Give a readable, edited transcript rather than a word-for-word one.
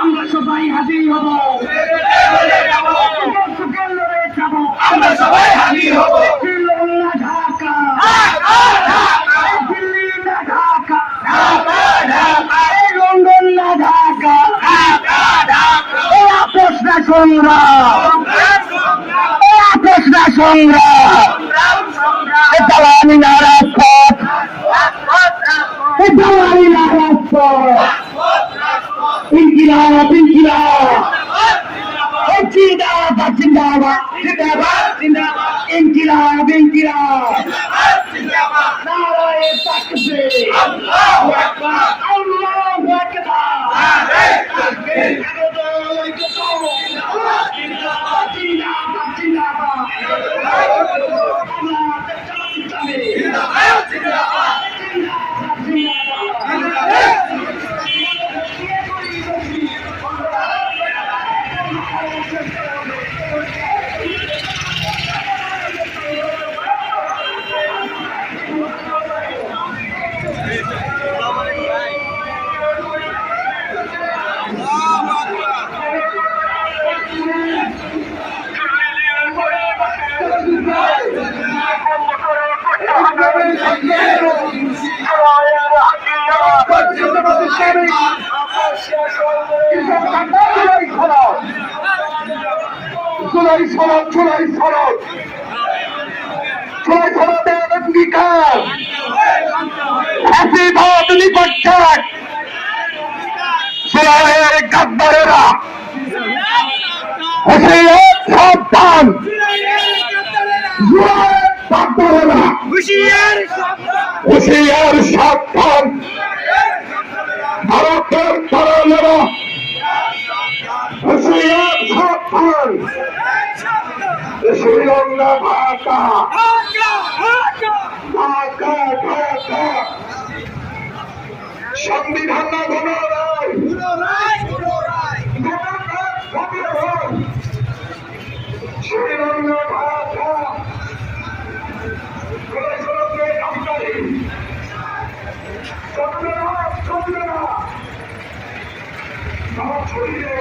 আমরা সবাই হাজির হব, আমরা সবাই হাজির হব। ঢাকা দিল্লি না ঢাকা, লন্ডন না ঢাকা, আপোষ না সংগ্রাম, আপোষ না সংগ্রাম, দালালি না রাজপথ, দালালি না রাজপথ, ইনকিলাব ইনকিলাব জিন্দাবাদ জিন্দাবাদ জিন্দাবাদ, ইনকিলাব ইনকিলাব, নারায়ে তাকবীর, আল্লাহু আকবার, আল্লাহু আকবার, অঙ্গীকার হাসিবাদ নিপক্ষার জুলাইয়ের গাদ্দারেরা হুঁশিয়ার সাবধান, জুলাইয়ের গাদ্দারেরা হুঁশিয়ার সাবধান, ভারতের তরুণেরা হুঁশিয়ার সাবধান, শ্রীলঙ্কা ঢাকা ঢাকা ঢাকা, সংবিধান না শ্রীলঙ্কা ঢাকা ছড়িয়ে